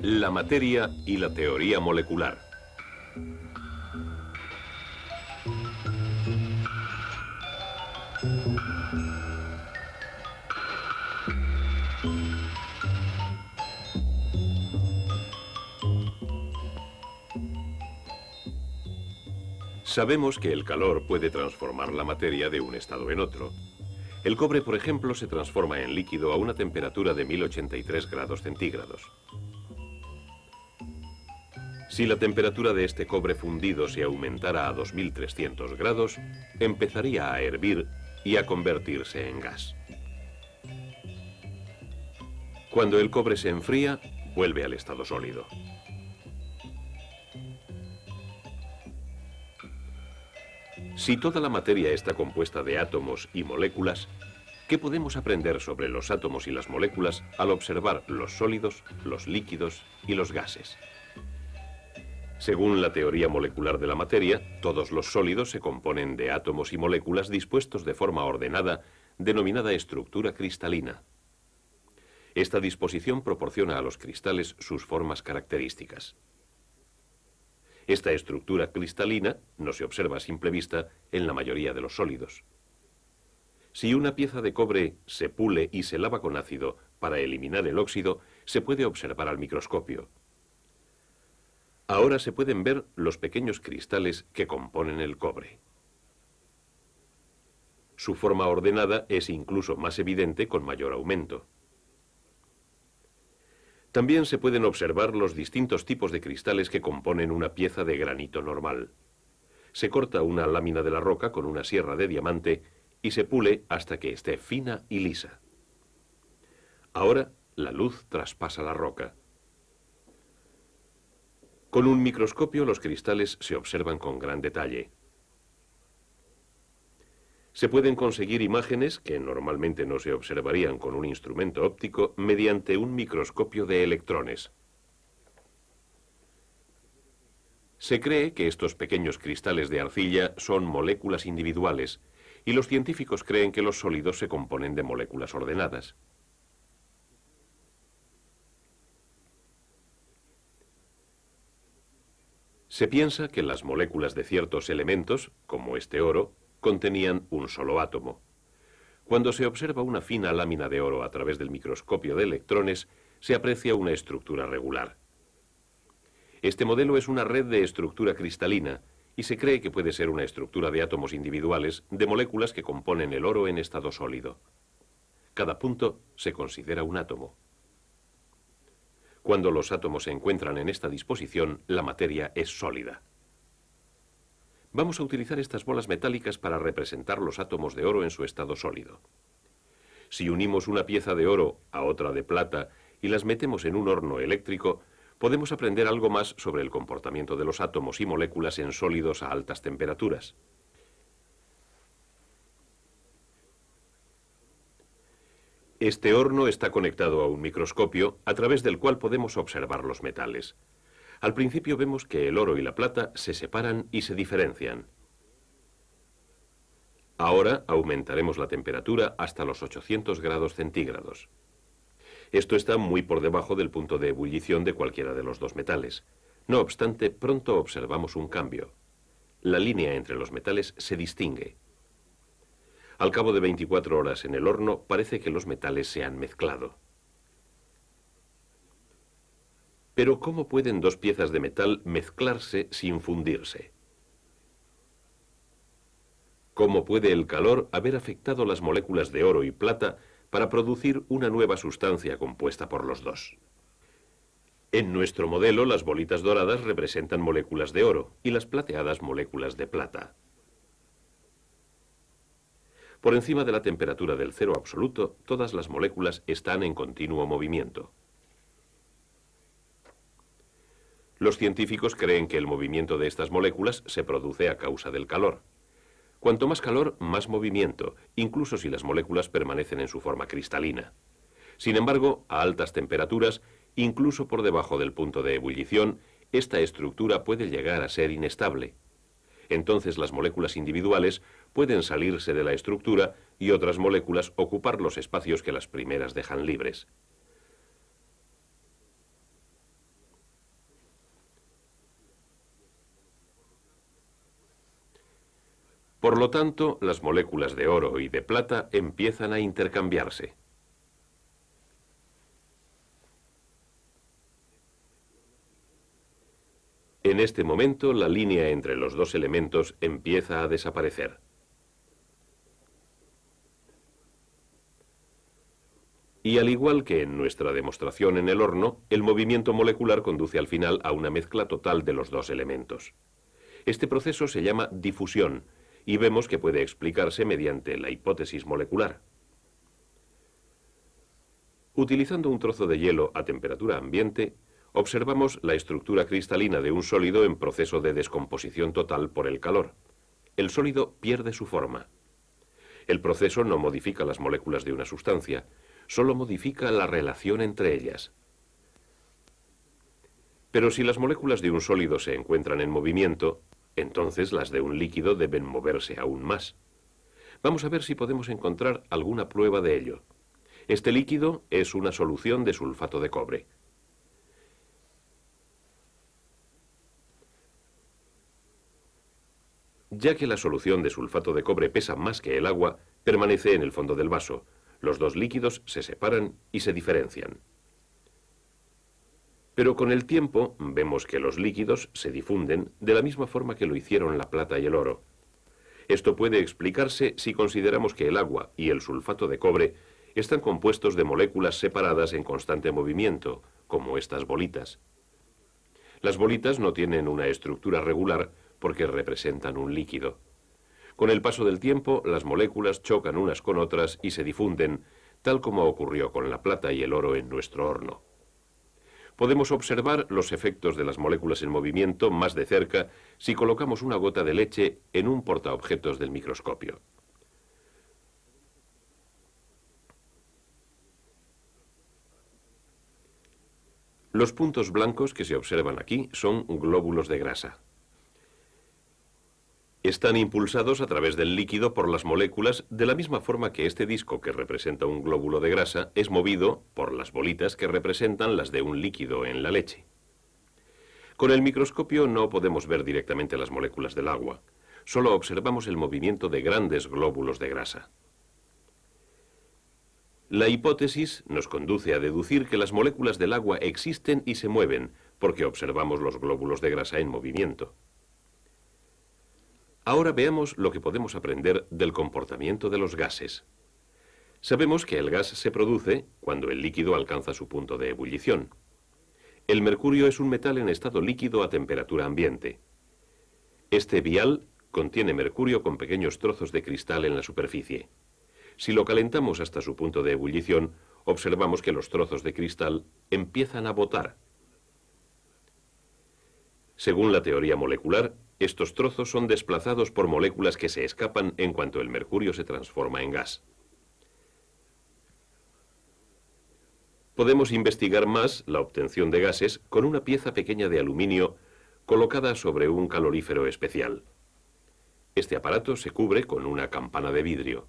La materia y la teoría molecular. Sabemos que el calor puede transformar la materia de un estado en otro. El cobre, por ejemplo, se transforma en líquido a una temperatura de 1083 grados centígrados. Si la temperatura de este cobre fundido se aumentara a 2300 grados, empezaría a hervir y a convertirse en gas. Cuando el cobre se enfría, vuelve al estado sólido. Si toda la materia está compuesta de átomos y moléculas, ¿qué podemos aprender sobre los átomos y las moléculas al observar los sólidos, los líquidos y los gases? Según la teoría molecular de la materia, todos los sólidos se componen de átomos y moléculas dispuestos de forma ordenada, denominada estructura cristalina. Esta disposición proporciona a los cristales sus formas características. Esta estructura cristalina no se observa a simple vista en la mayoría de los sólidos. Si una pieza de cobre se pule y se lava con ácido para eliminar el óxido, se puede observar al microscopio. Ahora se pueden ver los pequeños cristales que componen el cobre. Su forma ordenada es incluso más evidente con mayor aumento. También se pueden observar los distintos tipos de cristales que componen una pieza de granito normal. Se corta una lámina de la roca con una sierra de diamante y se pule hasta que esté fina y lisa. Ahora la luz traspasa la roca. Con un microscopio los cristales se observan con gran detalle. Se pueden conseguir imágenes que normalmente no se observarían con un instrumento óptico mediante un microscopio de electrones. Se cree que estos pequeños cristales de arcilla son moléculas individuales y los científicos creen que los sólidos se componen de moléculas ordenadas. Se piensa que las moléculas de ciertos elementos, como este oro, contenían un solo átomo. Cuando se observa una fina lámina de oro a través del microscopio de electrones, se aprecia una estructura regular. Este modelo es una red de estructura cristalina y se cree que puede ser una estructura de átomos individuales de moléculas que componen el oro en estado sólido. Cada punto se considera un átomo. Cuando los átomos se encuentran en esta disposición, la materia es sólida. Vamos a utilizar estas bolas metálicas para representar los átomos de oro en su estado sólido. Si unimos una pieza de oro a otra de plata y las metemos en un horno eléctrico, podemos aprender algo más sobre el comportamiento de los átomos y moléculas en sólidos a altas temperaturas. Este horno está conectado a un microscopio a través del cual podemos observar los metales. Al principio vemos que el oro y la plata se separan y se diferencian. Ahora aumentaremos la temperatura hasta los 800 grados centígrados. Esto está muy por debajo del punto de ebullición de cualquiera de los dos metales. No obstante, pronto observamos un cambio. La línea entre los metales se distingue. Al cabo de 24 horas en el horno, parece que los metales se han mezclado. Pero ¿cómo pueden dos piezas de metal mezclarse sin fundirse? ¿Cómo puede el calor haber afectado las moléculas de oro y plata para producir una nueva sustancia compuesta por los dos? En nuestro modelo, las bolitas doradas representan moléculas de oro y las plateadas moléculas de plata. Por encima de la temperatura del cero absoluto, todas las moléculas están en continuo movimiento. Los científicos creen que el movimiento de estas moléculas se produce a causa del calor. Cuanto más calor, más movimiento, incluso si las moléculas permanecen en su forma cristalina. Sin embargo, a altas temperaturas, incluso por debajo del punto de ebullición, esta estructura puede llegar a ser inestable. Entonces las moléculas individuales pueden salirse de la estructura y otras moléculas ocupar los espacios que las primeras dejan libres. Por lo tanto, las moléculas de oro y de plata empiezan a intercambiarse. En este momento, la línea entre los dos elementos empieza a desaparecer. Y al igual que en nuestra demostración en el horno, el movimiento molecular conduce al final a una mezcla total de los dos elementos. Este proceso se llama difusión y vemos que puede explicarse mediante la hipótesis molecular. Utilizando un trozo de hielo a temperatura ambiente, observamos la estructura cristalina de un sólido en proceso de descomposición total por el calor. El sólido pierde su forma. El proceso no modifica las moléculas de una sustancia, solo modifica la relación entre ellas. Pero si las moléculas de un sólido se encuentran en movimiento, entonces las de un líquido deben moverse aún más. Vamos a ver si podemos encontrar alguna prueba de ello. Este líquido es una solución de sulfato de cobre. Ya que la solución de sulfato de cobre pesa más que el agua, permanece en el fondo del vaso. Los dos líquidos se separan y se diferencian. Pero con el tiempo vemos que los líquidos se difunden de la misma forma que lo hicieron la plata y el oro. Esto puede explicarse si consideramos que el agua y el sulfato de cobre están compuestos de moléculas separadas en constante movimiento, como estas bolitas. Las bolitas no tienen una estructura regular porque representan un líquido. Con el paso del tiempo, las moléculas chocan unas con otras y se difunden, tal como ocurrió con la plata y el oro en nuestro horno. Podemos observar los efectos de las moléculas en movimiento más de cerca si colocamos una gota de leche en un portaobjetos del microscopio. Los puntos blancos que se observan aquí son glóbulos de grasa. Están impulsados a través del líquido por las moléculas de la misma forma que este disco que representa un glóbulo de grasa es movido por las bolitas que representan las de un líquido en la leche. Con el microscopio no podemos ver directamente las moléculas del agua, solo observamos el movimiento de grandes glóbulos de grasa. La hipótesis nos conduce a deducir que las moléculas del agua existen y se mueven porque observamos los glóbulos de grasa en movimiento. Ahora veamos lo que podemos aprender del comportamiento de los gases. Sabemos que el gas se produce cuando el líquido alcanza su punto de ebullición. El mercurio es un metal en estado líquido a temperatura ambiente. Este vial contiene mercurio con pequeños trozos de cristal en la superficie. Si lo calentamos hasta su punto de ebullición, observamos que los trozos de cristal empiezan a botar. Según la teoría molecular, estos trozos son desplazados por moléculas que se escapan en cuanto el mercurio se transforma en gas. Podemos investigar más la obtención de gases con una pieza pequeña de aluminio colocada sobre un calorífero especial. Este aparato se cubre con una campana de vidrio.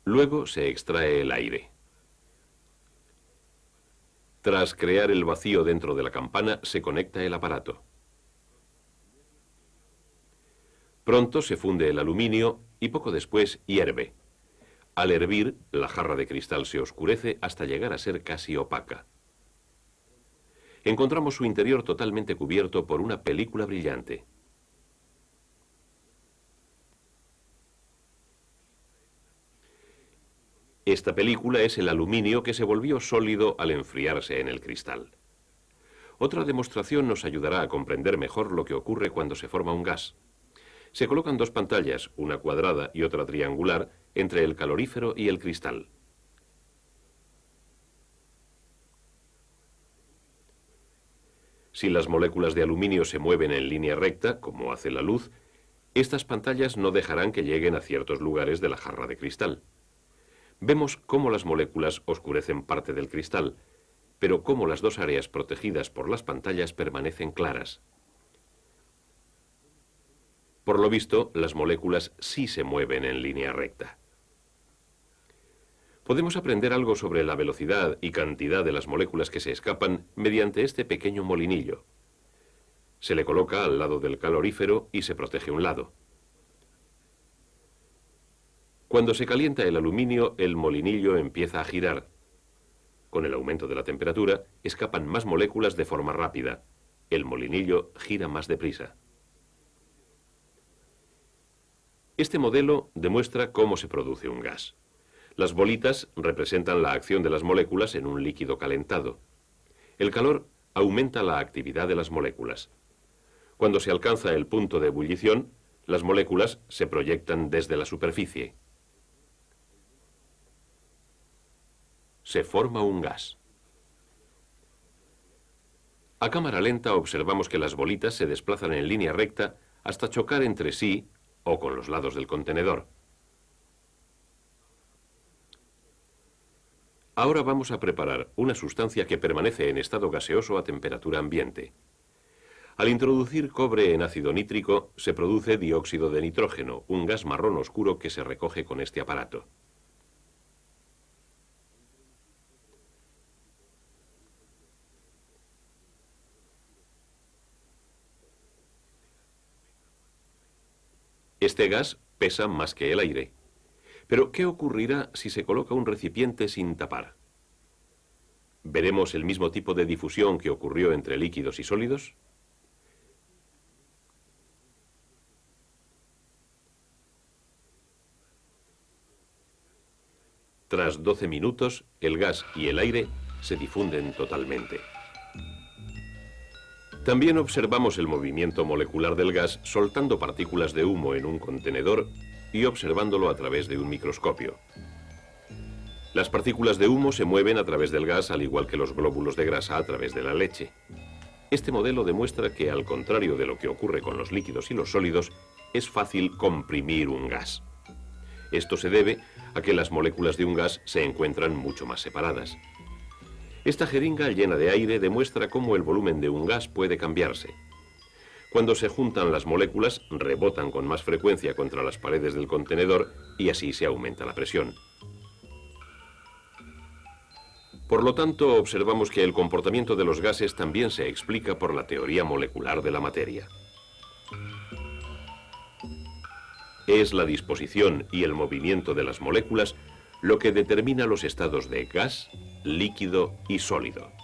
Luego se extrae el aire. Tras crear el vacío dentro de la campana, se conecta el aparato. Pronto se funde el aluminio y poco después hierve. Al hervir, la jarra de cristal se oscurece hasta llegar a ser casi opaca. Encontramos su interior totalmente cubierto por una película brillante. Esta película es el aluminio que se volvió sólido al enfriarse en el cristal. Otra demostración nos ayudará a comprender mejor lo que ocurre cuando se forma un gas. Se colocan dos pantallas, una cuadrada y otra triangular, entre el calorífero y el cristal. Si las moléculas de aluminio se mueven en línea recta, como hace la luz, estas pantallas no dejarán que lleguen a ciertos lugares de la jarra de cristal. Vemos cómo las moléculas oscurecen parte del cristal, pero cómo las dos áreas protegidas por las pantallas permanecen claras. Por lo visto, las moléculas sí se mueven en línea recta. Podemos aprender algo sobre la velocidad y cantidad de las moléculas que se escapan mediante este pequeño molinillo. Se le coloca al lado del calorífero y se protege un lado. Cuando se calienta el aluminio, el molinillo empieza a girar. Con el aumento de la temperatura, escapan más moléculas de forma rápida. El molinillo gira más deprisa. Este modelo demuestra cómo se produce un gas. Las bolitas representan la acción de las moléculas en un líquido calentado. El calor aumenta la actividad de las moléculas. Cuando se alcanza el punto de ebullición, las moléculas se proyectan desde la superficie. Se forma un gas. A cámara lenta observamos que las bolitas se desplazan en línea recta hasta chocar entre sí o con los lados del contenedor. Ahora vamos a preparar una sustancia que permanece en estado gaseoso a temperatura ambiente. Al introducir cobre en ácido nítrico, se produce dióxido de nitrógeno, un gas marrón oscuro que se recoge con este aparato. Este gas pesa más que el aire. Pero, ¿qué ocurrirá si se coloca un recipiente sin tapar? ¿Veremos el mismo tipo de difusión que ocurrió entre líquidos y sólidos? Tras 12 minutos, el gas y el aire se difunden totalmente. También observamos el movimiento molecular del gas soltando partículas de humo en un contenedor y observándolo a través de un microscopio. Las partículas de humo se mueven a través del gas al igual que los glóbulos de grasa a través de la leche. Este modelo demuestra que, al contrario de lo que ocurre con los líquidos y los sólidos, es fácil comprimir un gas. Esto se debe a que las moléculas de un gas se encuentran mucho más separadas. Esta jeringa llena de aire demuestra cómo el volumen de un gas puede cambiarse. Cuando se juntan las moléculas, rebotan con más frecuencia contra las paredes del contenedor y así se aumenta la presión. Por lo tanto, observamos que el comportamiento de los gases también se explica por la teoría molecular de la materia. Es la disposición y el movimiento de las moléculas lo que determina los estados de gas, líquido y sólido.